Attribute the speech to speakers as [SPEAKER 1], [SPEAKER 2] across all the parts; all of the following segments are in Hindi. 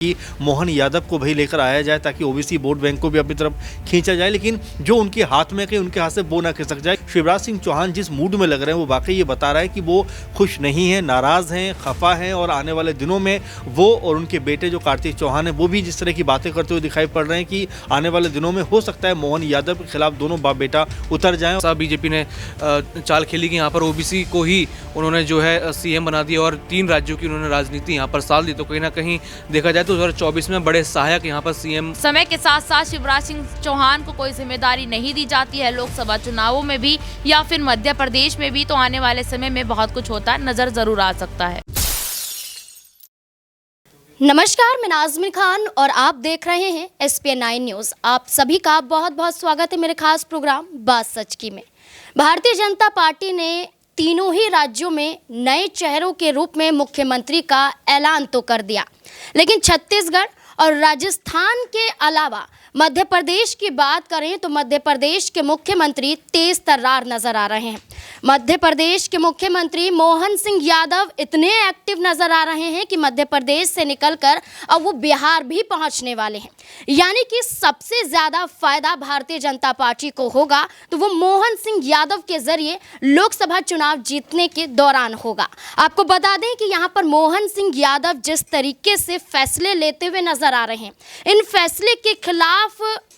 [SPEAKER 1] कि मोहन यादव को भाई लेकर आया जाए ताकि ओबीसी वोट बैंक को भी अपनी तरफ खींचा जाए, लेकिन जो उनके हाथ में कहीं उनके हाथ से वो ना खिसक जाए। शिवराज सिंह चौहान जिस मूड में लग रहे हैं वो वाकई ये बता रहा है कि वो खुश नहीं है, नाराज़ हैं, खफा हैं और आने वाले दिनों में वो और उनके बेटे जो कार्तिक चौहान है वो भी जिस तरह की बातें करते हुए दिखाई पड़ रहे हैं कि आने वाले दिनों में हो सकता है मोहन यादव के खिलाफ दोनों बाप बेटा उतर जाएं।
[SPEAKER 2] बीजेपी ने चाल खेली कि यहाँ पर ओबीसी को ही उन्होंने जो है सीएम बना दिया और 3 राज्यों की उन्होंने राजनीति यहाँ पर साल दी। तो कहीं ना कहीं देखा जाए तो 2024 में बड़े सहायक यहाँ पर सीएम।
[SPEAKER 3] समय के साथ साथ शिवराज सिंह चौहान को कोई जिम्मेदारी नहीं दी जाती है लोकसभा चुनावों में भी या फिर मध्य प्रदेश में भी, तो आने वाले समय में बहुत कुछ होता है, नजर जरूर आ सकता है।
[SPEAKER 4] नमस्कार, मैं नाज़मीन खान और आप देख रहे हैं SPN9 न्यूज़। आप सभी का बहुत बहुत स्वागत है मेरे खास प्रोग्राम बात सच की में। भारतीय जनता पार्टी ने तीनों ही राज्यों में नए चेहरों के रूप में मुख्यमंत्री का ऐलान तो कर दिया, लेकिन छत्तीसगढ़ और राजस्थान के अलावा मध्य प्रदेश की बात करें तो मध्य प्रदेश के मुख्यमंत्री तेज तर्रार नजर आ रहे हैं। मध्य प्रदेश के मुख्यमंत्री मोहन सिंह यादव इतने एक्टिव नजर आ रहे हैं कि मध्य प्रदेश से निकलकर अब वो बिहार भी पहुंचने वाले हैं। यानी कि सबसे ज़्यादा फायदा भारतीय जनता पार्टी को होगा तो वो मोहन सिंह यादव के जरिए लोकसभा चुनाव जीतने के दौरान होगा। आपको बता दें कि यहाँ पर मोहन सिंह यादव जिस तरीके से फैसले लेते हुए नजर आ रहे हैं, इन फैसले के खिलाफ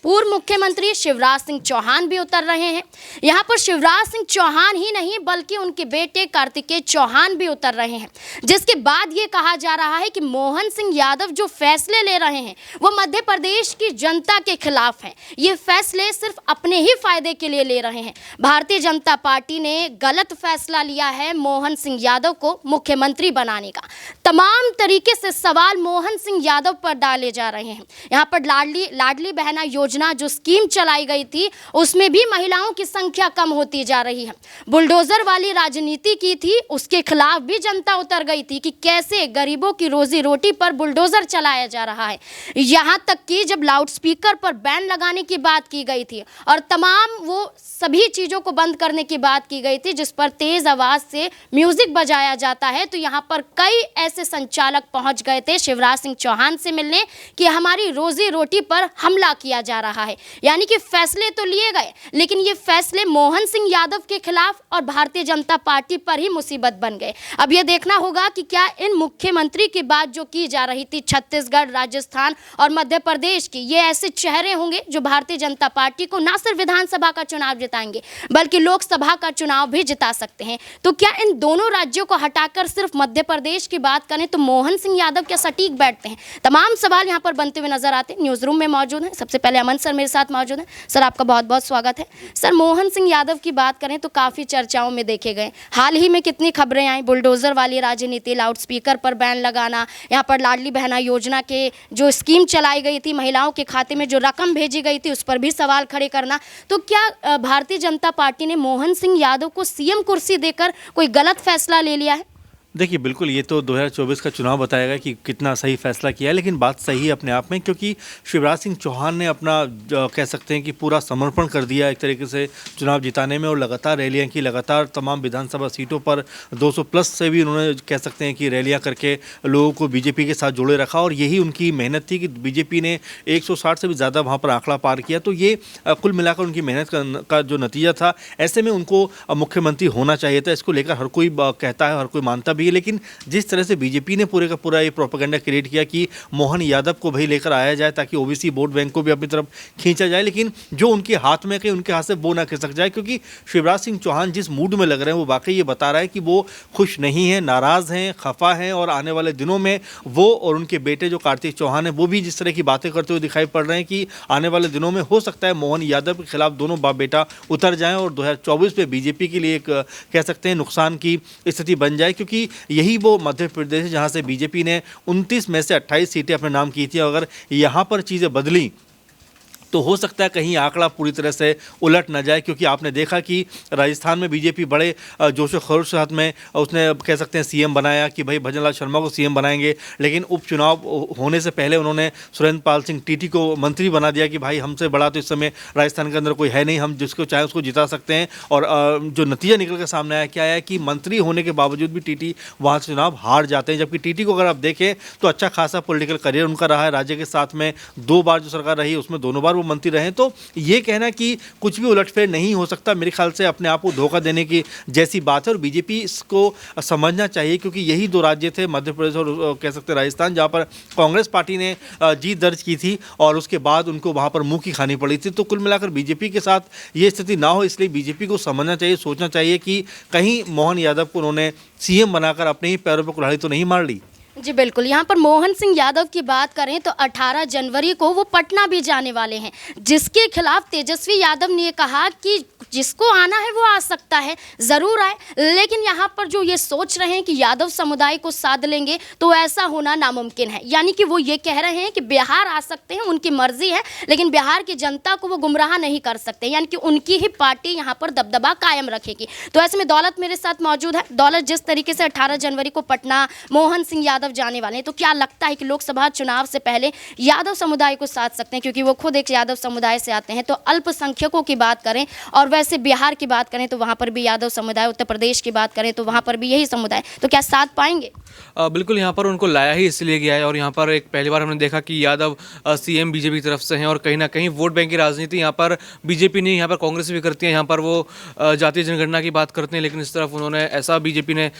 [SPEAKER 4] पूर्व मुख्यमंत्री शिवराज सिंह चौहान भी उतर रहे हैं। यहाँ पर शिवराज सिंह चौहान ही नहीं बल्कि उनके बेटे कार्तिकेय चौहान भी उतर रहे हैं, जिसके बाद ये कहा जा रहा है कि मोहन सिंह यादव जो फैसले ले रहे हैं वो मध्य प्रदेश की जनता के खिलाफ हैं। ये फैसले सिर्फ अपने ही फायदे के लिए ले रहे हैं। भारतीय जनता पार्टी ने गलत फैसला लिया है मोहन सिंह यादव को मुख्यमंत्री बनाने का। तमाम तरीके से सवाल मोहन सिंह यादव पर डाले जा रहे हैं। यहाँ पर लाडली बहना योजना जो स्कीम चलाई गई थी उसमें भी महिलाओं की संख्या कम होती जा रही है। बुलडोजर वाली राजनीति की थी, उसके खिलाफ भी जनता उतर गई थी कि कैसे गरीबों की रोजी रोटी पर बुलडोजर चलाया जा रहा है। यहाँ तक कि जब लाउडस्पीकर पर बैन लगाने की बात की गई थी और तमाम वो सभी चीज़ों को बंद करने की बात की गई थी जिस पर तेज़ आवाज़ से म्यूज़िक बजाया जाता है, तो यहाँ पर कई ऐसे संचालक पहुँच गए थे शिवराज सिंह चौहान से मिलने कि हमारी रोजी रोटी पर हमला किया जा रहा है। यानी कि फैसले तो लिए गए लेकिन ये फैसले मोहन सिंह यादव के खिलाफ और भारतीय जनता पार्टी पर ही मुसीबत बन गए। अब ये देखना होगा कि क्या इन मुख्यमंत्री की बात जो की जा रही थी छत्तीसगढ़, राजस्थान और मध्य प्रदेश की, ये ऐसे चेहरे होंगे जो भारतीय जनता पार्टी को न सिर्फ विधानसभा का चुनाव जिताएंगे बल्कि लोकसभा का चुनाव भी जिता सकते हैं। तो क्या इन दोनों राज्यों को हटाकर सिर्फ मध्य प्रदेश की बात करें तो मोहन सिंह यादव क्या सटीक बैठते हैं? तमाम सवाल यहाँ पर बनते हुए नजर आते हैं। न्यूज़ रूम में मौजूद हैं सबसे पहले अमन सर मेरे साथ मौजूद हैं। सर आपका बहुत बहुत स्वागत है। सर मोहन सिंह यादव की बात करें तो काफ़ी चर्चाओं में देखे गए, हाल ही में कितनी खबरें आई, बुलडोजर वाली राजनीति, लाउडस्पीकर पर बैन लगाना, यहाँ पर लाडली बहना योजना के जो स्कीम चलाई गई थी, महिलाओं के खाते में जो रकम भेजी गई थी उस पर भी सवाल खड़े करना। तो क्या भारतीय जनता पार्टी ने मोहन सिंह यादव को सीएम कुर्सी देकर कोई गलत फैसला ले लिया है?
[SPEAKER 1] देखिए बिल्कुल, ये तो 2024 का चुनाव बताएगा कि कितना सही फैसला किया है, लेकिन बात सही है अपने आप में क्योंकि शिवराज सिंह चौहान ने अपना कह सकते हैं कि पूरा समर्पण कर दिया एक तरीके से चुनाव जिताने में और लगातार रैलियां की, लगातार तमाम विधानसभा सीटों पर 200 प्लस से भी उन्होंने कह सकते हैं कि रैलियां करके लोगों को बीजेपी के साथ जोड़े रखा और यही उनकी मेहनत थी कि बीजेपी ने 160 से भी ज़्यादा वहाँ पर आंकड़ा पार किया। तो ये कुल मिलाकर उनकी मेहनत का जो नतीजा था, ऐसे में उनको मुख्यमंत्री होना चाहिए था। इसको लेकर हर कोई कहता है, हर कोई मानता भी है, लेकिन जिस तरह से बीजेपी ने पूरे का पूरा ये प्रोपेगेंडा क्रिएट किया कि मोहन यादव को भाई लेकर आया जाए ताकि ओबीसी वोट बैंक को भी अपनी तरफ खींचा जाए, लेकिन जो उनके हाथ में कहीं उनके हाथ से वो ना खिसक जाए, क्योंकि शिवराज सिंह चौहान जिस मूड में लग रहे हैं वो वाकई ये बता रहा है कि वो खुश नहीं है, नाराज़ हैं, खफा हैं और आने वाले दिनों में वो और उनके बेटे जो कार्तिक चौहान है वो भी जिस तरह की बातें करते हुए दिखाई पड़ रहे हैं कि आने वाले दिनों में हो सकता है मोहन यादव के खिलाफ दोनों बाप बेटा उतर जाएं और 2024 में बीजेपी के लिए एक कह सकते हैं नुकसान की स्थिति बन जाए, क्योंकि यही वो मध्य प्रदेश जहां से बीजेपी ने 29 में से 28 सीटें अपने नाम की थी। अगर यहां पर चीज़ें बदली तो हो सकता है कहीं आंकड़ा पूरी तरह से उलट न जाए, क्योंकि आपने देखा कि राजस्थान में बीजेपी बड़े जोशो खरोश के साथ में उसने कह सकते हैं सीएम बनाया कि भाई भजन लाल शर्मा को सीएम बनाएंगे, लेकिन उपचुनाव होने से पहले उन्होंने सुरेंद्र पाल सिंह टीटी को मंत्री बना दिया कि भाई हमसे बड़ा तो इस समय राजस्थान के अंदर कोई है नहीं, हम जिसको चाहे उसको जिता सकते हैं। और जो नतीजा निकल कर सामने आया क्या है कि मंत्री होने के बावजूद भी टीटी वहाँ से चुनाव हार जाते हैं, जबकि टीटी को अगर आप देखें तो अच्छा खासा पॉलिटिकल करियर उनका रहा है, राज्य के साथ में 2 बार जो सरकार रही उसमें दोनों बार वो मंत्री रहे। तो ये कहना कि कुछ भी उलटफेर नहीं हो सकता, मेरे ख्याल से अपने आप को धोखा देने की जैसी बात है, और बीजेपी इसको समझना चाहिए, क्योंकि यही 2 राज्य थे, मध्य प्रदेश और कह सकते हैं राजस्थान, जहाँ पर कांग्रेस पार्टी ने जीत दर्ज की थी और उसके बाद उनको वहाँ पर मुंह की खानी पड़ी थी। तो कुल मिलाकर बीजेपी के साथ ये स्थिति ना हो, इसलिए बीजेपी को समझना चाहिए, सोचना चाहिए कि कहीं मोहन यादव को उन्होंने सीएम बनाकर अपने ही पैरों पर कुल्हाड़ी तो नहीं मार ली।
[SPEAKER 4] जी बिल्कुल, यहाँ पर मोहन सिंह यादव की बात करें तो 18 जनवरी को वो पटना भी जाने वाले हैं, जिसके खिलाफ तेजस्वी यादव ने कहा कि जिसको आना है वो आ सकता है, ज़रूर आए, लेकिन यहाँ पर जो ये सोच रहे हैं कि यादव समुदाय को साध लेंगे तो ऐसा होना नामुमकिन है। यानी कि वो ये कह रहे हैं कि बिहार आ सकते हैं, उनकी मर्जी है, लेकिन बिहार की जनता को वो गुमराह नहीं कर सकते, यानी कि उनकी ही पार्टी यहाँ पर दबदबा कायम रखेगी। तो ऐसे में दौलत मेरे साथ मौजूद है। दौलत, जिस तरीके से 18 जनवरी को पटना मोहन सिंह यादव जाने वाले हैं, तो क्या लगता है कि लोकसभा चुनाव से पहले यादव समुदाय को साध सकते हैं, क्योंकि वो खुद एक यादव समुदाय से आते हैं? तो अल्पसंख्यकों की बात करें और वैसे बिहार की बात करें तो वहां पर भी यादव समुदाय, उत्तर प्रदेश की बात करें तो वहां पर भी यही समुदाय, तो क्या साथ पाएंगे?
[SPEAKER 2] बिल्कुल, यहाँ पर उनको लाया ही इसलिए गया है, और यहाँ पर एक पहली बार हमने देखा कि यादव सीएम बीजेपी की तरफ से हैं, और कहीं ना कहीं वोट बैंक की राजनीति यहाँ पर बीजेपी नहीं, यहाँ पर कांग्रेस भी करती है। यहाँ पर वो जातीय जनगणना की बात करते हैं, लेकिन इस तरफ उन्होंने ऐसा बीजेपी ने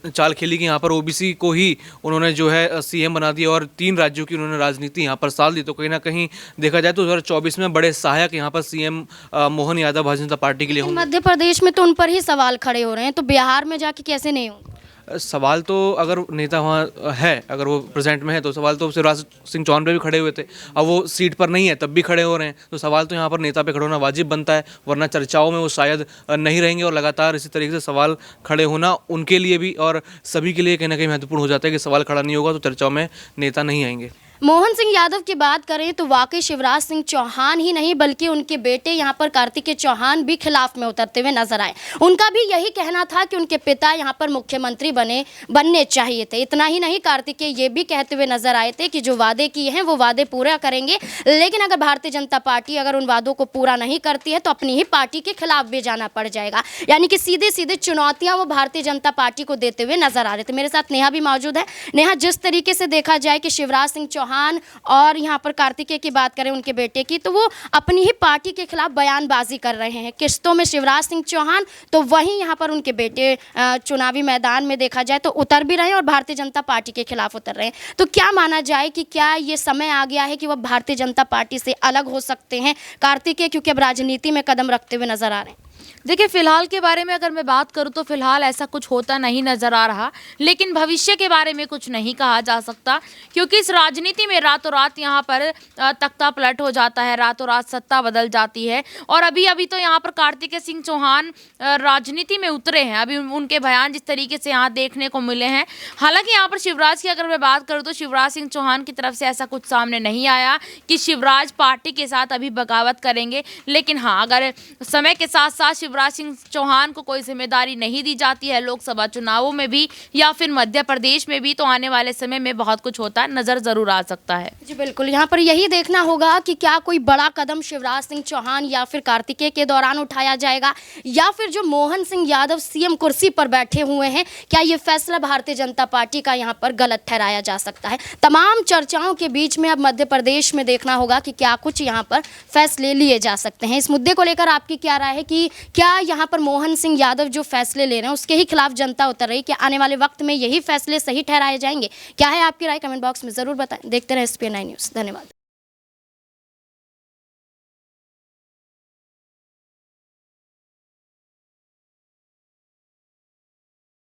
[SPEAKER 2] चाल खेली कि यहाँ पर ओबीसी को ही उन्होंने जो है सीएम बना दिया, और 3 राज्यों की उन्होंने राजनीति यहाँ पर साल दी। तो कहीं ना कहीं देखा जाए तो 2024 में बड़े सहायक यहाँ पर सीएम मोहन यादव भारतीय जनता पार्टी के लिए होंगे।
[SPEAKER 4] मध्य प्रदेश में तो उन पर ही सवाल खड़े हो रहे हैं, तो बिहार में जाके कैसे नहीं होंगे?
[SPEAKER 2] सवाल तो अगर नेता वहाँ है, अगर वो प्रेजेंट में है, तो सवाल तो शिवराज सिंह चौहान पे भी खड़े हुए थे, अब वो सीट पर नहीं है तब भी खड़े हो रहे हैं, तो सवाल तो यहाँ पर नेता पे खड़े होना वाजिब बनता है, वरना चर्चाओं में वो शायद नहीं रहेंगे, और लगातार इसी तरीके से सवाल खड़े होना उनके लिए भी और सभी के लिए कहीं ना कहीं महत्वपूर्ण हो जाता है कि सवाल खड़ा नहीं होगा तो चर्चाओं में नेता नहीं आएंगे।
[SPEAKER 4] मोहन सिंह यादव की बात करें तो वाकई शिवराज सिंह चौहान ही नहीं बल्कि उनके बेटे यहाँ पर कार्तिकेय चौहान भी खिलाफ में उतरते हुए नजर आए। उनका भी यही कहना था कि उनके पिता यहाँ पर मुख्यमंत्री बनने चाहिए थे। इतना ही नहीं, कार्तिकेय ये भी कहते हुए नजर आए थे कि जो वादे किए हैं वो वादे पूरा करेंगे, लेकिन अगर भारतीय जनता पार्टी अगर उन वादों को पूरा नहीं करती है तो अपनी ही पार्टी के खिलाफ भी जाना पड़ जाएगा। यानी कि सीधे सीधे चुनौतियाँ वो भारतीय जनता पार्टी को देते हुए नजर आ रहे थे। मेरे साथ नेहा भी मौजूद है। नेहा, जिस तरीके से देखा जाए कि शिवराज सिंह चौहान और यहाँ पर कार्तिकेय की बात करें उनके बेटे की, तो वो अपनी ही पार्टी के खिलाफ बयानबाजी कर रहे हैं। किस्तों में शिवराज सिंह चौहान, तो वहीं यहाँ पर उनके बेटे चुनावी मैदान में देखा जाए तो उतर भी रहे हैं और भारतीय जनता पार्टी के खिलाफ उतर रहे हैं। तो क्या माना जाए कि क्या ये समय आ गया है कि वह भारतीय जनता पार्टी से अलग हो सकते हैं कार्तिकेय, क्योंकि अब राजनीति में कदम रखते हुए नजर आ रहे हैं?
[SPEAKER 3] देखिए, फिलहाल के बारे में अगर मैं बात करूं तो फिलहाल ऐसा कुछ होता नहीं नजर आ रहा, लेकिन भविष्य के बारे में कुछ नहीं कहा जा सकता, क्योंकि इस राजनीति में रातों रात यहाँ पर तख्ता पलट हो जाता है, रातों रात सत्ता बदल जाती है। और अभी अभी तो यहाँ पर कार्तिकेय सिंह चौहान राजनीति में उतरे हैं, अभी उनके बयान जिस तरीके से यहाँ देखने को मिले हैं। हालांकि यहाँ पर शिवराज की अगर मैं बात करूँ तो शिवराज सिंह चौहान की तरफ से ऐसा कुछ सामने नहीं आया कि शिवराज पार्टी के साथ अभी बगावत करेंगे, लेकिन हाँ, अगर समय के साथ साथ शिवराज सिंह चौहान को कोई जिम्मेदारी नहीं दी जाती है लोकसभा चुनावों में भी या फिर मध्य प्रदेश में भी, तो आने वाले समय में बहुत कुछ होता नजर जरूर आ सकता है।
[SPEAKER 4] जी बिल्कुल, यहाँ पर यही देखना होगा कि क्या कोई बड़ा कदम शिवराज सिंह चौहान या फिर कार्तिकेय के दौरान उठाया जाएगा, या फिर जो मोहन सिंह यादव सीएम कुर्सी पर बैठे हुए हैं, क्या ये फैसला भारतीय जनता पार्टी का यहाँ पर गलत ठहराया जा सकता है? तमाम चर्चाओं के बीच में अब मध्य प्रदेश में देखना होगा कि क्या कुछ यहाँ पर फैसले लिए जा सकते हैं। इस मुद्दे को लेकर आपकी क्या राय है कि क्या यहाँ पर मोहन सिंह यादव जो फैसले ले रहे हैं उसके ही खिलाफ जनता उतर रही है, क्या आने वाले वक्त में यही फैसले सही ठहराए जाएंगे? क्या है आपकी राय? कमेंट बॉक्स में जरूर बताएं। देखते रहें SPN9 न्यूज़। धन्यवाद।